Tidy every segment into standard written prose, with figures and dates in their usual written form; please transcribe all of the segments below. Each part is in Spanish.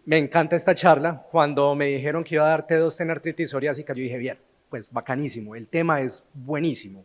Me encanta esta charla. Cuando me dijeron que iba a dar T2 en artritis psoriásica, yo dije, bien, pues bacanísimo, el tema es buenísimo.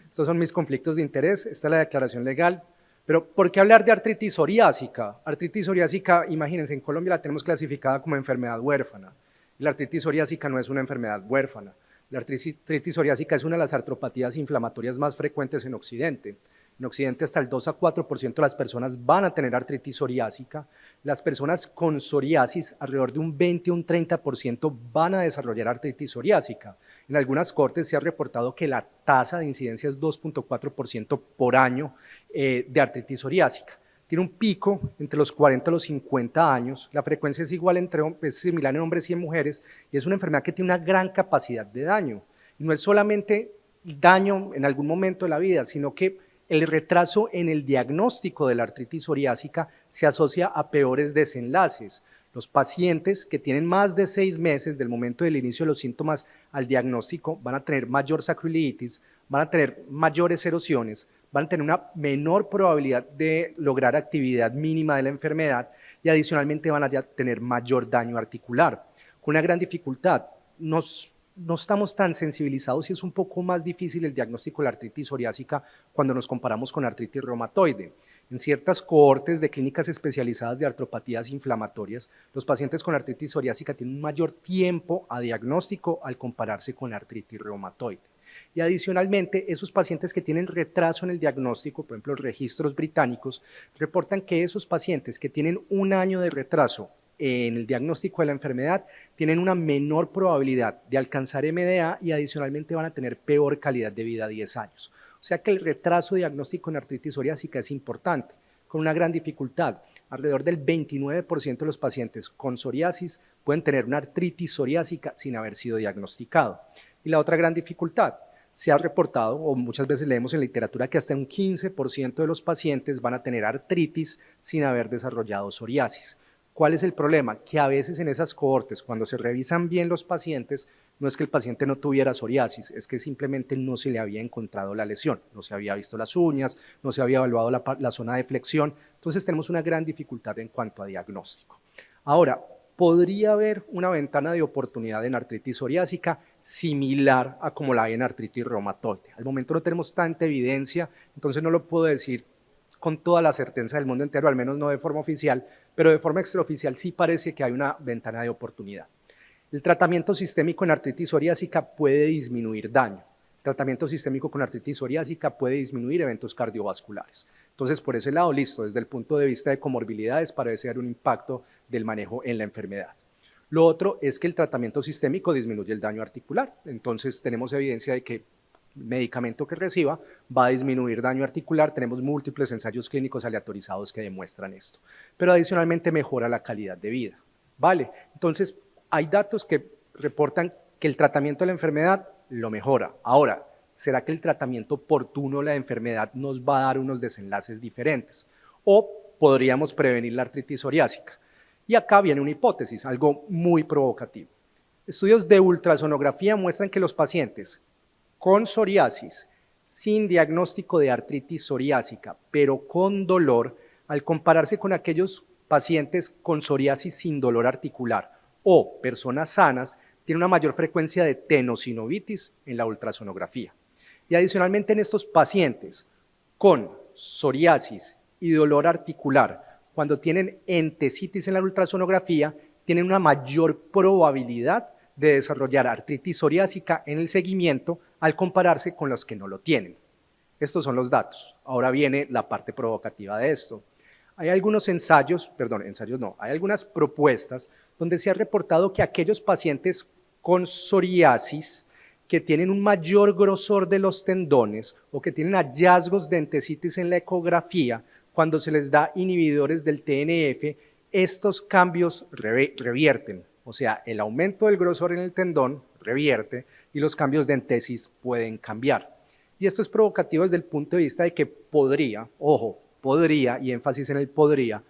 Estos son mis conflictos de interés, esta es la declaración legal. Pero, ¿por qué hablar de artritis psoriásica? Artritis psoriásica, imagínense, en Colombia la tenemos clasificada como enfermedad huérfana. La artritis psoriásica no es una enfermedad huérfana. La artritis psoriásica es una de las artropatías inflamatorias más frecuentes en Occidente. En Occidente hasta el 2 a 4% de las personas van a tener artritis psoriásica. Las personas con psoriasis, alrededor de un 20 o un 30% van a desarrollar artritis psoriásica. En algunas cortes se ha reportado que la tasa de incidencia es 2.4% por año de artritis psoriásica. Tiene un pico entre los 40 y los 50 años, la frecuencia es es similar en hombres y en mujeres, y es una enfermedad que tiene una gran capacidad de daño. Y no es solamente daño en algún momento de la vida, sino que el retraso en el diagnóstico de la artritis psoriásica se asocia a peores desenlaces. Los pacientes que tienen más de 6 meses del momento del inicio de los síntomas al diagnóstico van a tener mayor sacroiliitis, van a tener mayores erosiones, van a tener una menor probabilidad de lograr actividad mínima de la enfermedad y adicionalmente van a tener mayor daño articular. Con una gran dificultad, no estamos tan sensibilizados y es un poco más difícil el diagnóstico de la artritis psoriásica cuando nos comparamos con artritis reumatoide. En ciertas cohortes de clínicas especializadas de artropatías inflamatorias, los pacientes con artritis psoriásica tienen un mayor tiempo a diagnóstico al compararse con artritis reumatoide. Y adicionalmente, esos pacientes que tienen retraso en el diagnóstico, por ejemplo, los registros británicos, reportan que esos pacientes que tienen un año de retraso en el diagnóstico de la enfermedad tienen una menor probabilidad de alcanzar MDA y adicionalmente van a tener peor calidad de vida a 10 años. O sea que el retraso diagnóstico en artritis psoriásica es importante, con una gran dificultad. Alrededor del 29% de los pacientes con psoriasis pueden tener una artritis psoriásica sin haber sido diagnosticado. Y la otra gran dificultad, se ha reportado, o muchas veces leemos en literatura, que hasta un 15% de los pacientes van a tener artritis sin haber desarrollado psoriasis. ¿Cuál es el problema? Que a veces en esas cohortes, cuando se revisan bien los pacientes, no es que el paciente no tuviera psoriasis, es que simplemente no se le había encontrado la lesión, no se había visto las uñas, no se había evaluado la zona de flexión, entonces tenemos una gran dificultad en cuanto a diagnóstico. Ahora, podría haber una ventana de oportunidad en artritis psoriásica similar a como la hay en artritis reumatoide. Al momento no tenemos tanta evidencia, entonces no lo puedo decir con toda la certeza del mundo entero, al menos no de forma oficial, pero de forma extraoficial sí parece que hay una ventana de oportunidad. El tratamiento sistémico en artritis psoriásica puede disminuir daño. El tratamiento sistémico con artritis psoriásica puede disminuir eventos cardiovasculares. Entonces, por ese lado, listo, desde el punto de vista de comorbilidades parece dar un impacto del manejo en la enfermedad. Lo otro es que el tratamiento sistémico disminuye el daño articular. Entonces, tenemos evidencia de que el medicamento que reciba va a disminuir daño articular. Tenemos múltiples ensayos clínicos aleatorizados que demuestran esto. Pero adicionalmente mejora la calidad de vida. ¿Vale? Entonces, hay datos que reportan que el tratamiento de la enfermedad lo mejora. Ahora, ¿será que el tratamiento oportuno de la enfermedad nos va a dar unos desenlaces diferentes? O podríamos prevenir la artritis psoriásica. Y acá viene una hipótesis, algo muy provocativo. Estudios de ultrasonografía muestran que los pacientes con psoriasis, sin diagnóstico de artritis psoriásica, pero con dolor, al compararse con aquellos pacientes con psoriasis sin dolor articular o personas sanas, tienen una mayor frecuencia de tenosinovitis en la ultrasonografía. Y adicionalmente en estos pacientes con psoriasis y dolor articular, cuando tienen entesitis en la ultrasonografía, tienen una mayor probabilidad de desarrollar artritis psoriásica en el seguimiento al compararse con los que no lo tienen. Estos son los datos. Ahora viene la parte provocativa de esto. Hay algunos hay algunas propuestas donde se ha reportado que aquellos pacientes con psoriasis que tienen un mayor grosor de los tendones o que tienen hallazgos de entesitis en la ecografía, cuando se les da inhibidores del TNF, estos cambios revierten. O sea, el aumento del grosor en el tendón revierte y los cambios de entesis pueden cambiar. Y esto es provocativo desde el punto de vista de que podría, ojo, podría, y énfasis en el podría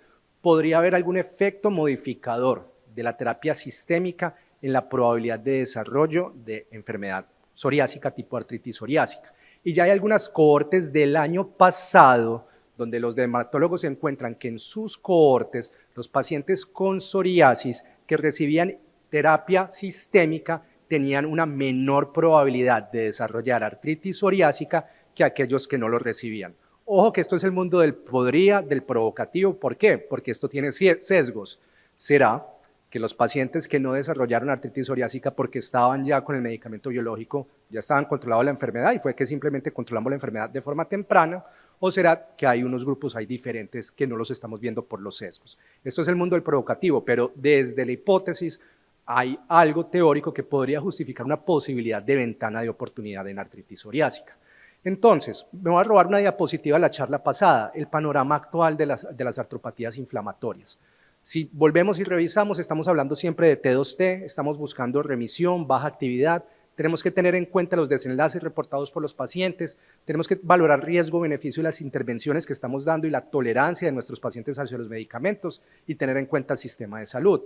haber algún efecto modificador de la terapia sistémica en la probabilidad de desarrollo de enfermedad psoriásica tipo artritis psoriásica. Y ya hay algunas cohortes del año pasado donde los dermatólogos encuentran que en sus cohortes los pacientes con psoriasis que recibían terapia sistémica tenían una menor probabilidad de desarrollar artritis psoriásica que aquellos que no lo recibían. Ojo que esto es el mundo del podría, del provocativo. ¿Por qué? Porque esto tiene sesgos. ¿Será que los pacientes que no desarrollaron artritis psoriásica porque estaban ya con el medicamento biológico, ya estaban controlados la enfermedad y fue que simplemente controlamos la enfermedad de forma temprana? ¿O será que hay unos grupos ahí diferentes que no los estamos viendo por los sesgos? Esto es el mundo del provocativo, pero desde la hipótesis hay algo teórico que podría justificar una posibilidad de ventana de oportunidad en artritis psoriásica. Entonces, me voy a robar una diapositiva de la charla pasada, el panorama actual de las artropatías inflamatorias. Si volvemos y revisamos, estamos hablando siempre de T2T, estamos buscando remisión, baja actividad, tenemos que tener en cuenta los desenlaces reportados por los pacientes, tenemos que valorar riesgo, beneficio de las intervenciones que estamos dando y la tolerancia de nuestros pacientes hacia los medicamentos y tener en cuenta el sistema de salud.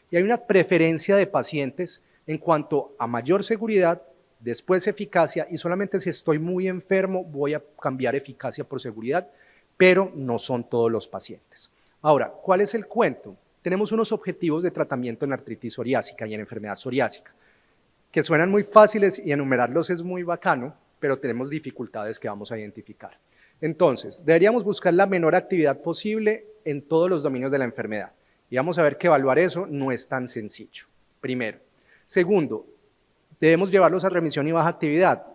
Y hay una preferencia de pacientes en cuanto a mayor seguridad, después eficacia, y solamente si estoy muy enfermo voy a cambiar eficacia por seguridad, pero no son todos los pacientes. Ahora, ¿cuál es el cuento? Tenemos unos objetivos de tratamiento en artritis psoriásica y en enfermedad psoriásica, que suenan muy fáciles y enumerarlos es muy bacano, pero tenemos dificultades que vamos a identificar. Entonces, deberíamos buscar la menor actividad posible en todos los dominios de la enfermedad. Y vamos a ver que evaluar eso no es tan sencillo, primero. Segundo, debemos llevarlos a remisión y baja actividad,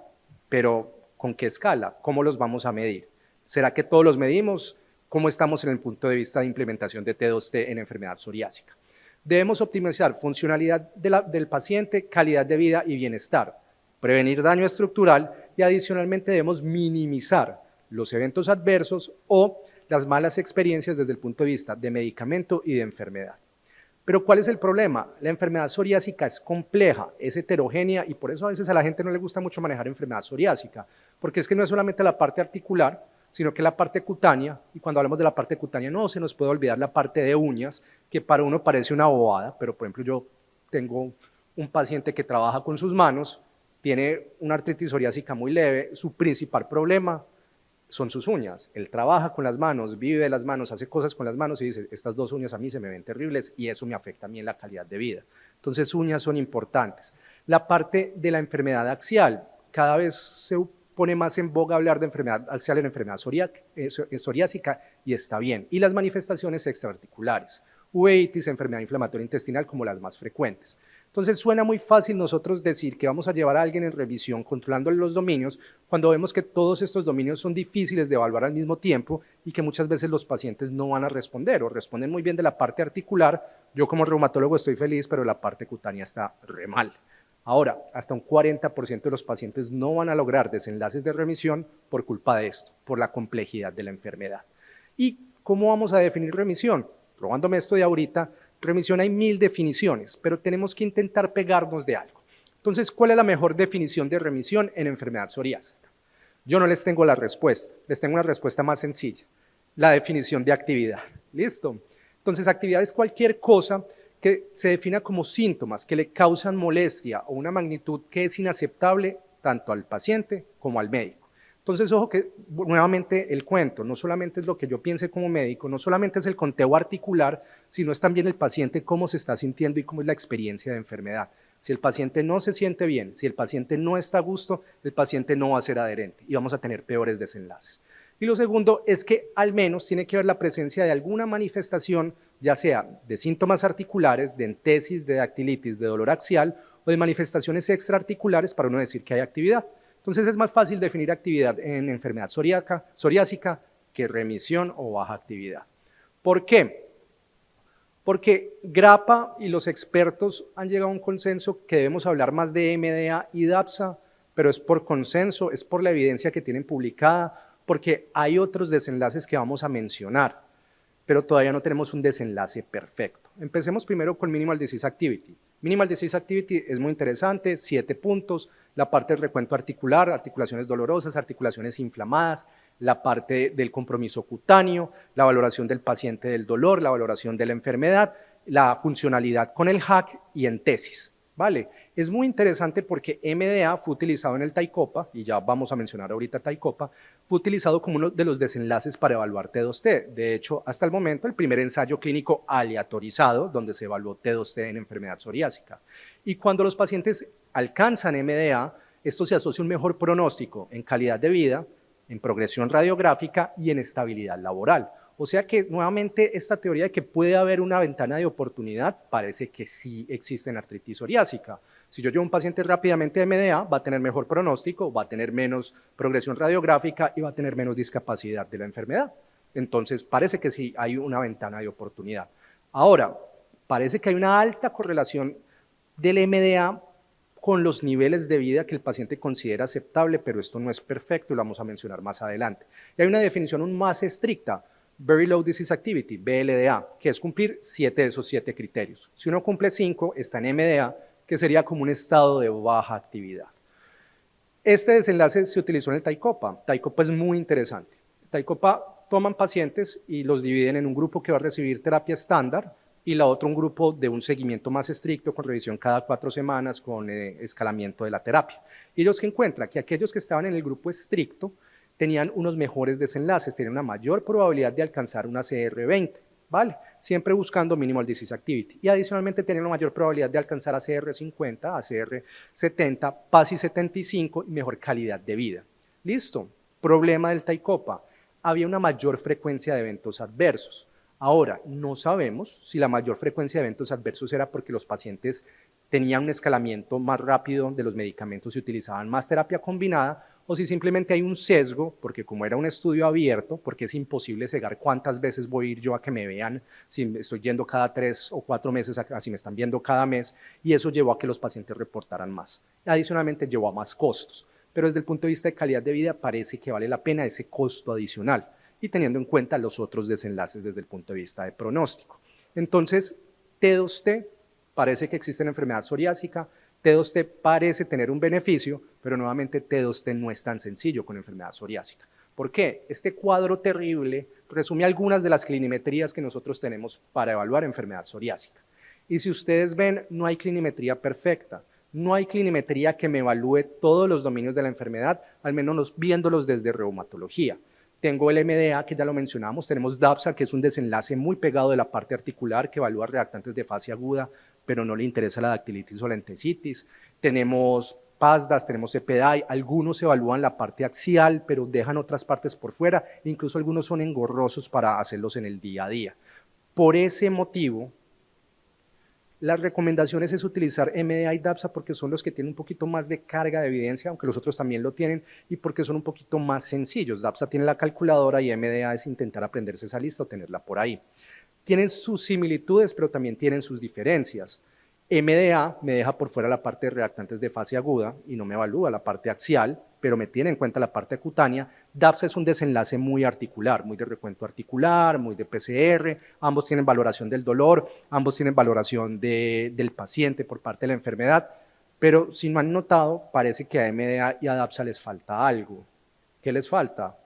pero ¿con qué escala? ¿Cómo los vamos a medir? ¿Será que todos los medimos? ¿Cómo estamos en el punto de vista de implementación de T2T en enfermedad psoriásica? Debemos optimizar funcionalidad del paciente, calidad de vida y bienestar, prevenir daño estructural y adicionalmente debemos minimizar los eventos adversos o las malas experiencias desde el punto de vista de medicamento y de enfermedad. Pero ¿cuál es el problema? La enfermedad psoriásica es compleja, es heterogénea y por eso a veces a la gente no le gusta mucho manejar enfermedad psoriásica, porque es que no es solamente la parte articular, sino que la parte cutánea, y cuando hablamos de la parte cutánea no se nos puede olvidar la parte de uñas, que para uno parece una bobada, pero por ejemplo yo tengo un paciente que trabaja con sus manos, tiene una artritis psoriásica muy leve, su principal problema son sus uñas. Él trabaja con las manos, vive de las manos, hace cosas con las manos y dice, estas dos uñas a mí se me ven terribles y eso me afecta a mí en la calidad de vida. Entonces, uñas son importantes. La parte de la enfermedad axial, cada vez se pone más en boga hablar de enfermedad axial en enfermedad psoriásica y está bien. Y las manifestaciones extraarticulares, uveitis, enfermedad inflamatoria intestinal como las más frecuentes. Entonces suena muy fácil nosotros decir que vamos a llevar a alguien en revisión controlando los dominios cuando vemos que todos estos dominios son difíciles de evaluar al mismo tiempo y que muchas veces los pacientes no van a responder o responden muy bien de la parte articular. Yo como reumatólogo estoy feliz, pero la parte cutánea está re mal. Ahora, hasta un 40% de los pacientes no van a lograr desenlaces de remisión por culpa de esto, por la complejidad de la enfermedad. ¿Y cómo vamos a definir remisión? Probándome esto de ahorita, remisión hay 1000 definiciones, pero tenemos que intentar pegarnos de algo. Entonces, ¿cuál es la mejor definición de remisión en enfermedad psoriásica? Yo no les tengo la respuesta, les tengo una respuesta más sencilla, la definición de actividad. ¿Listo? Entonces, actividad es cualquier cosa que se defina como síntomas que le causan molestia o una magnitud que es inaceptable tanto al paciente como al médico. Entonces, ojo que nuevamente el cuento no solamente es lo que yo piense como médico, no solamente es el conteo articular, sino es también el paciente cómo se está sintiendo y cómo es la experiencia de enfermedad. Si el paciente no se siente bien, si el paciente no está a gusto, el paciente no va a ser adherente y vamos a tener peores desenlaces. Y lo segundo es que al menos tiene que haber la presencia de alguna manifestación, ya sea de síntomas articulares, de entesis, de dactilitis, de dolor axial o de manifestaciones extraarticulares para uno decir que hay actividad. Entonces es más fácil definir actividad en enfermedad psoriásica que remisión o baja actividad. ¿Por qué? Porque Grappa y los expertos han llegado a un consenso que debemos hablar más de MDA y DAPSA, pero es por consenso, es por la evidencia que tienen publicada, porque hay otros desenlaces que vamos a mencionar, pero todavía no tenemos un desenlace perfecto. Empecemos primero con Minimal Disease Activity. Minimal Disease Activity es muy interesante, 7 puntos, la parte del recuento articular, articulaciones dolorosas, articulaciones inflamadas, la parte del compromiso cutáneo, la valoración del paciente del dolor, la valoración de la enfermedad, la funcionalidad con el HAC y entesis, ¿vale? Es muy interesante porque MDA fue utilizado en el TAICOPA, y ya vamos a mencionar ahorita TAICOPA, fue utilizado como uno de los desenlaces para evaluar T2T. De hecho, hasta el momento, el primer ensayo clínico aleatorizado donde se evaluó T2T en enfermedad psoriásica. Y cuando los pacientes alcanzan MDA, esto se asocia a un mejor pronóstico en calidad de vida, en progresión radiográfica y en estabilidad laboral. O sea que nuevamente esta teoría de que puede haber una ventana de oportunidad parece que sí existe en artritis psoriásica. Si yo llevo un paciente rápidamente de MDA, va a tener mejor pronóstico, va a tener menos progresión radiográfica y va a tener menos discapacidad de la enfermedad. Entonces parece que sí hay una ventana de oportunidad. Ahora, parece que hay una alta correlación del MDA con los niveles de vida que el paciente considera aceptable, pero esto no es perfecto y lo vamos a mencionar más adelante. Y hay una definición aún más estricta, Very Low Disease Activity, BLDA, que es cumplir 7 de esos 7 criterios. Si uno cumple 5, está en MDA, que sería como un estado de baja actividad. Este desenlace se utilizó en el TAICOPA. TAICOPA es muy interesante. TAICOPA toman pacientes y los dividen en un grupo que va a recibir terapia estándar, y la otra un grupo de un seguimiento más estricto con revisión cada 4 semanas con escalamiento de la terapia. Y ellos que encuentran que aquellos que estaban en el grupo estricto tenían unos mejores desenlaces, tenían una mayor probabilidad de alcanzar una CR20, ¿vale? Siempre buscando minimal disease activity. Y adicionalmente tenían una mayor probabilidad de alcanzar a CR50, a CR70, PASI 75 y mejor calidad de vida. Listo. Problema del TAICOPA. Había una mayor frecuencia de eventos adversos. Ahora, no sabemos si la mayor frecuencia de eventos adversos era porque los pacientes tenían un escalamiento más rápido de los medicamentos y utilizaban más terapia combinada, o si simplemente hay un sesgo, porque como era un estudio abierto, porque es imposible cegar cuántas veces voy a ir yo a que me vean, si estoy yendo cada 3 o 4 meses, si me están viendo cada mes, y eso llevó a que los pacientes reportaran más. Adicionalmente llevó a más costos, pero desde el punto de vista de calidad de vida parece que vale la pena ese costo adicional, y teniendo en cuenta los otros desenlaces desde el punto de vista de pronóstico. Entonces, T2T parece que existe en enfermedad psoriásica, T2T parece tener un beneficio, pero nuevamente T2T no es tan sencillo con enfermedad psoriásica. ¿Por qué? Este cuadro terrible resume algunas de las clinimetrías que nosotros tenemos para evaluar enfermedad psoriásica. Y si ustedes ven, no hay clinimetría perfecta, no hay clinimetría que me evalúe todos los dominios de la enfermedad, al menos viéndolos desde reumatología. Tengo el MDA, que ya lo mencionamos, tenemos DAPSA, que es un desenlace muy pegado de la parte articular que evalúa reactantes de fase aguda, pero no le interesa la dactilitis o la entesitis. Tenemos PASDAS, tenemos EPDAI, algunos evalúan la parte axial, pero dejan otras partes por fuera, incluso algunos son engorrosos para hacerlos en el día a día. Por ese motivo, las recomendaciones es utilizar MDA y DAPSA porque son los que tienen un poquito más de carga de evidencia, aunque los otros también lo tienen, y porque son un poquito más sencillos. DAPSA tiene la calculadora y MDA es intentar aprenderse esa lista o tenerla por ahí. Tienen sus similitudes, pero también tienen sus diferencias. MDA me deja por fuera la parte de reactantes de fase aguda y no me evalúa la parte axial, pero me tiene en cuenta la parte cutánea. DAPSA es un desenlace muy articular, muy de recuento articular, muy de PCR, ambos tienen valoración del dolor, ambos tienen valoración del paciente por parte de la enfermedad, pero si no han notado, parece que a MDA y a DAPSA les falta algo. ¿Qué les falta?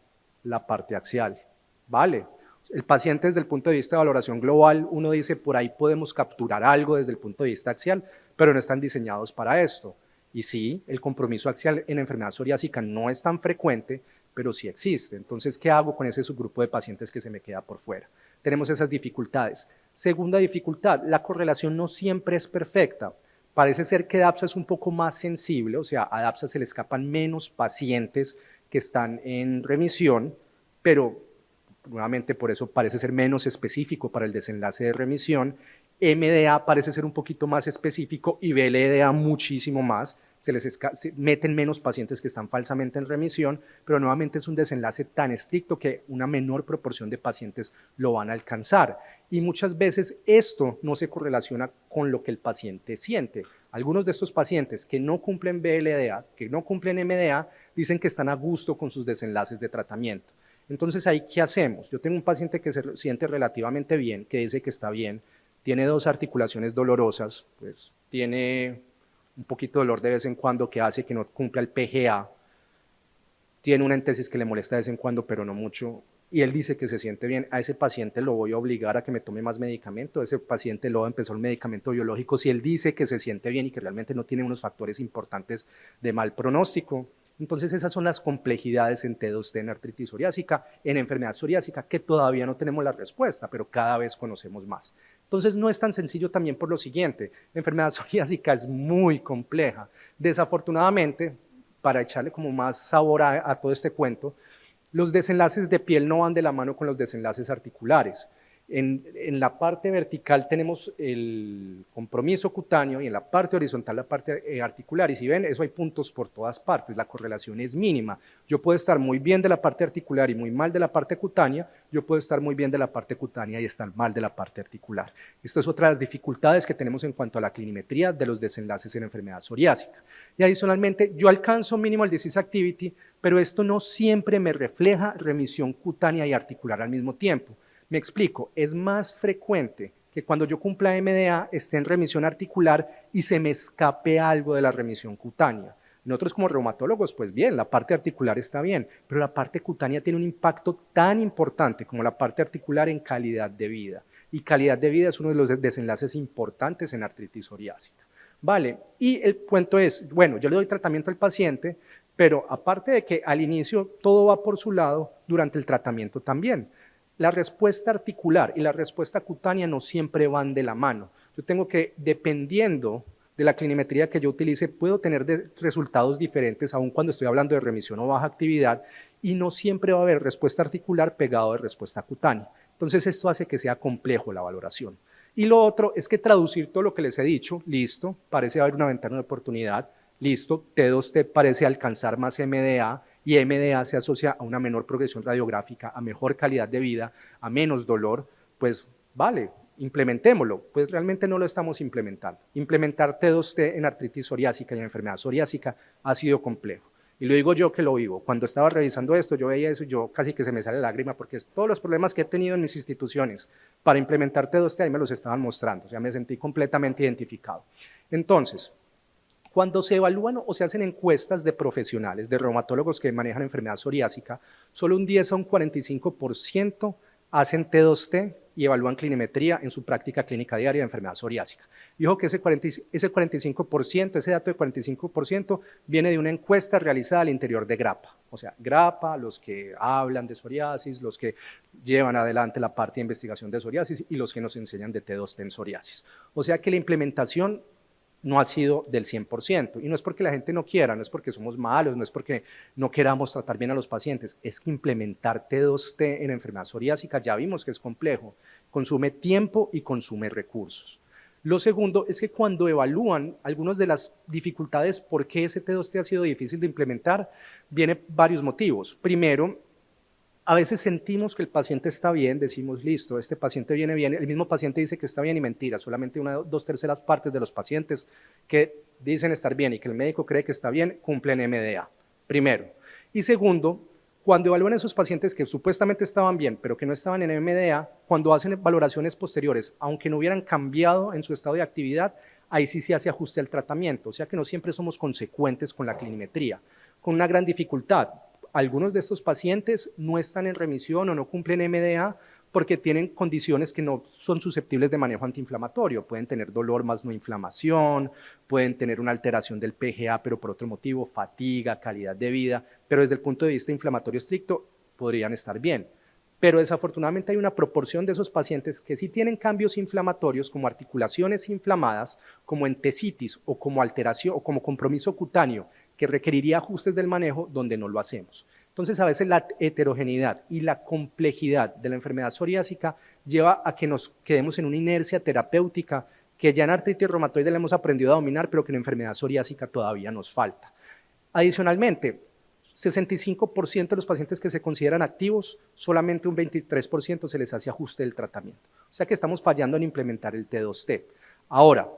La parte axial, ¿vale? El paciente desde el punto de vista de valoración global, uno dice por ahí podemos capturar algo desde el punto de vista axial, pero no están diseñados para esto. Y sí, el compromiso axial en enfermedad psoriásica no es tan frecuente, pero sí existe. Entonces, ¿qué hago con ese subgrupo de pacientes que se me queda por fuera? Tenemos esas dificultades. Segunda dificultad, la correlación no siempre es perfecta. Parece ser que DAPSA es un poco más sensible, o sea, a DAPSA se le escapan menos pacientes que están en remisión, pero nuevamente por eso parece ser menos específico para el desenlace de remisión. MDA parece ser un poquito más específico y BLDA muchísimo más, se meten menos pacientes que están falsamente en remisión, pero nuevamente es un desenlace tan estricto que una menor proporción de pacientes lo van a alcanzar. Y muchas veces esto no se correlaciona con lo que el paciente siente. Algunos de estos pacientes que no cumplen BLDA, que no cumplen MDA, dicen que están a gusto con sus desenlaces de tratamiento. Entonces, ¿ahí qué hacemos? Yo tengo un paciente que se siente relativamente bien, que dice que está bien, tiene 2 articulaciones dolorosas, pues tiene un poquito de dolor de vez en cuando que hace que no cumpla el PGA, tiene una entesis que le molesta de vez en cuando, pero no mucho, y él dice que se siente bien, a ese paciente lo voy a obligar a que me tome más medicamento, a ese paciente luego empezó el medicamento biológico, si él dice que se siente bien y que realmente no tiene unos factores importantes de mal pronóstico. Entonces esas son las complejidades en T2T, en artritis psoriásica, en enfermedad psoriásica, que todavía no tenemos la respuesta, pero cada vez conocemos más. Entonces no es tan sencillo también por lo siguiente, la enfermedad psoriásica es muy compleja. Desafortunadamente, para echarle como más sabor a todo este cuento, los desenlaces de piel no van de la mano con los desenlaces articulares. En la parte vertical tenemos el compromiso cutáneo y en la parte horizontal la parte articular. Y si ven, eso hay puntos por todas partes, la correlación es mínima. Yo puedo estar muy bien de la parte articular y muy mal de la parte cutánea, yo puedo estar muy bien de la parte cutánea y estar mal de la parte articular. Esto es otra de las dificultades que tenemos en cuanto a la clinimetría de los desenlaces en enfermedad psoriásica. Y adicionalmente, yo alcanzo mínimo el disease activity, pero esto no siempre me refleja remisión cutánea y articular al mismo tiempo. Me explico, es más frecuente que cuando yo cumpla MDA esté en remisión articular y se me escape algo de la remisión cutánea. Nosotros como reumatólogos, pues bien, la parte articular está bien, pero la parte cutánea tiene un impacto tan importante como la parte articular en calidad de vida. Y calidad de vida es uno de los desenlaces importantes en artritis psoriásica. Vale, y el cuento es, bueno, yo le doy tratamiento al paciente, pero aparte de que al inicio todo va por su lado, durante el tratamiento también. La respuesta articular y la respuesta cutánea no siempre van de la mano. Yo tengo que, dependiendo de la clinimetría que yo utilice, puedo tener resultados diferentes, aun cuando estoy hablando de remisión o baja actividad, y no siempre va a haber respuesta articular pegado de respuesta cutánea. Entonces esto hace que sea complejo la valoración. Y lo otro es que traducir todo lo que les he dicho, listo, parece haber una ventana de oportunidad, listo, T2T parece alcanzar más MDA, y MDA se asocia a una menor progresión radiográfica, a mejor calidad de vida, a menos dolor, pues vale, implementémoslo. Pues realmente no lo estamos implementando. Implementar T2T en artritis psoriásica y en enfermedad psoriásica ha sido complejo. Y lo digo yo que lo vivo. Cuando estaba revisando esto, yo veía eso y yo casi que se me sale la lágrima porque todos los problemas que he tenido en mis instituciones para implementar T2T ahí me los estaban mostrando. O sea, me sentí completamente identificado. Entonces, cuando se evalúan o se hacen encuestas de profesionales, de reumatólogos que manejan enfermedad psoriásica, solo un 10 a un 45% hacen T2T y evalúan clinimetría en su práctica clínica diaria de enfermedad psoriásica. Y ojo que ese 45%, ese dato de 45% viene de una encuesta realizada al interior de GRAPPA. O sea, GRAPPA, los que hablan de psoriasis, los que llevan adelante la parte de investigación de psoriasis y los que nos enseñan de T2T en psoriasis. O sea que la implementación no ha sido del 100%, y no es porque la gente no quiera, no es porque somos malos, no es porque no queramos tratar bien a los pacientes, es que implementar T2T en enfermedad psoriásica ya vimos que es complejo, consume tiempo y consume recursos. Lo segundo es que cuando evalúan algunas de las dificultades por qué ese T2T ha sido difícil de implementar, vienen varios motivos. Primero, a veces sentimos que el paciente está bien, decimos, listo, este paciente viene bien, el mismo paciente dice que está bien y mentira, solamente una o dos terceras partes de los pacientes que dicen estar bien y que el médico cree que está bien, cumplen MDA, primero. Y segundo, cuando evalúan a esos pacientes que supuestamente estaban bien, pero que no estaban en MDA, cuando hacen valoraciones posteriores, aunque no hubieran cambiado en su estado de actividad, ahí sí se hace ajuste al tratamiento, o sea que no siempre somos consecuentes con la clinimetría, con una gran dificultad. Algunos de estos pacientes no están en remisión o no cumplen MDA porque tienen condiciones que no son susceptibles de manejo antiinflamatorio. Pueden tener dolor más no inflamación, pueden tener una alteración del PGA, pero por otro motivo, fatiga, calidad de vida, pero desde el punto de vista inflamatorio estricto podrían estar bien. Pero desafortunadamente hay una proporción de esos pacientes que sí tienen cambios inflamatorios como articulaciones inflamadas, como entesitis o como alteración o como compromiso cutáneo, que requeriría ajustes del manejo donde no lo hacemos. Entonces, a veces la heterogeneidad y la complejidad de la enfermedad psoriásica lleva a que nos quedemos en una inercia terapéutica que ya en artritis reumatoide la hemos aprendido a dominar, pero que en enfermedad psoriásica todavía nos falta. Adicionalmente, 65% de los pacientes que se consideran activos, solamente un 23% se les hace ajuste del tratamiento. O sea que estamos fallando en implementar el T2T. Ahora,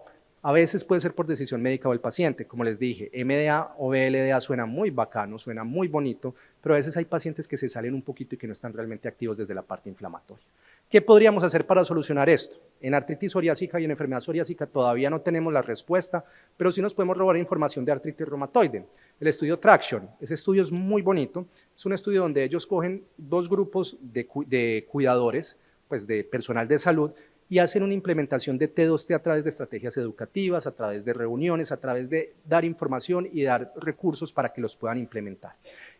a veces puede ser por decisión médica del paciente, como les dije, MDA o VLDA suena muy bacano, suena muy bonito, pero a veces hay pacientes que se salen un poquito y que no están realmente activos desde la parte inflamatoria. ¿Qué podríamos hacer para solucionar esto? En artritis psoriásica y en enfermedad psoriásica todavía no tenemos la respuesta, pero sí nos podemos robar información de artritis reumatoide. El estudio Traction, ese estudio es muy bonito, es un estudio donde ellos cogen dos grupos de cuidadores, pues de personal de salud, y hacen una implementación de T2T a través de estrategias educativas, a través de reuniones, a través de dar información y dar recursos para que los puedan implementar.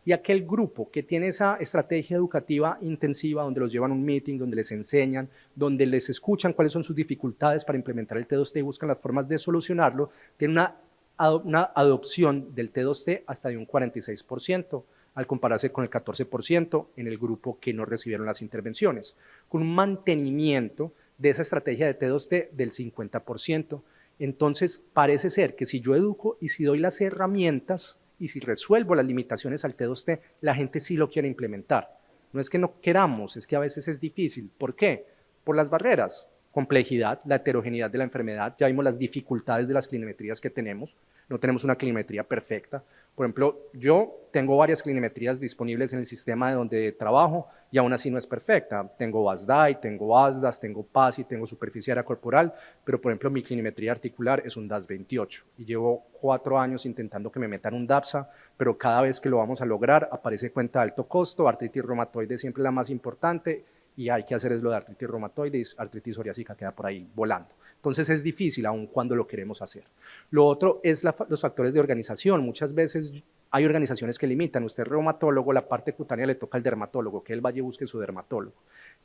Y aquel grupo que tiene esa estrategia educativa intensiva, donde los llevan a un meeting, donde les enseñan, donde les escuchan cuáles son sus dificultades para implementar el T2T y buscan las formas de solucionarlo, tiene una adopción del T2T hasta de un 46%, al compararse con el 14% en el grupo que no recibieron las intervenciones, con un mantenimiento de esa estrategia de T2T del 50%. Entonces, parece ser que si yo educo y si doy las herramientas y si resuelvo las limitaciones al T2T, la gente sí lo quiere implementar. No es que no queramos, es que a veces es difícil. ¿Por qué? Por las barreras, complejidad, la heterogeneidad de la enfermedad, ya vimos las dificultades de las clinometrías que tenemos, no tenemos una clinometría perfecta. Por ejemplo, yo tengo varias clinometrías disponibles en el sistema de donde trabajo y aún así no es perfecta. Tengo VASDAI, tengo ASDAS, tengo PASI, tengo superficie aérea corporal, pero por ejemplo mi clinometría articular es un DAS 28 y llevo 4 años intentando que me metan un DAPSA, pero cada vez que lo vamos a lograr aparece cuenta de alto costo, artritis reumatoide siempre es la más importante, y hay que hacer es lo de artritis reumatoide y artritis psoriásica queda por ahí volando. Entonces es difícil aun cuando lo queremos hacer. Lo otro es los factores de organización. Muchas veces hay organizaciones que limitan. Usted es reumatólogo, la parte cutánea le toca al dermatólogo, que él vaya y busque su dermatólogo.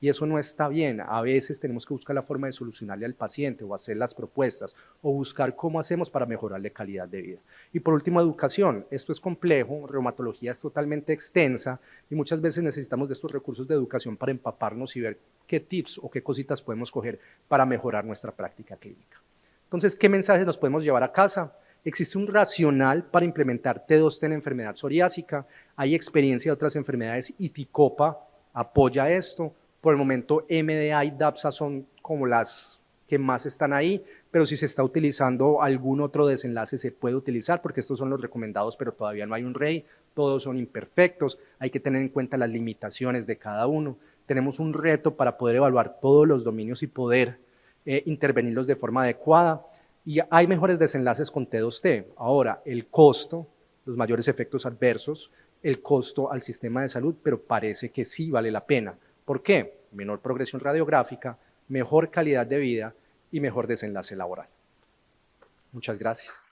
Y eso no está bien. A veces tenemos que buscar la forma de solucionarle al paciente o hacer las propuestas o buscar cómo hacemos para mejorarle calidad de vida. Y por último, educación. Esto es complejo, reumatología es totalmente extensa y muchas veces necesitamos de estos recursos de educación para empaparnos y ver qué tips o qué cositas podemos coger para mejorar nuestra práctica clínica. Entonces, ¿qué mensajes nos podemos llevar a casa? Existe un racional para implementar T2T en enfermedad psoriásica, hay experiencia de otras enfermedades y TICOPA apoya esto. Por el momento MDA y DAPSA son como las que más están ahí, pero si se está utilizando algún otro desenlace se puede utilizar porque estos son los recomendados, pero todavía no hay un REI, todos son imperfectos, hay que tener en cuenta las limitaciones de cada uno. Tenemos un reto para poder evaluar todos los dominios y poder intervenirlos de forma adecuada y hay mejores desenlaces con T2T. Ahora, el costo, los mayores efectos adversos, el costo al sistema de salud, pero parece que sí vale la pena. ¿Por qué? Menor progresión radiográfica, mejor calidad de vida y mejor desenlace laboral. Muchas gracias.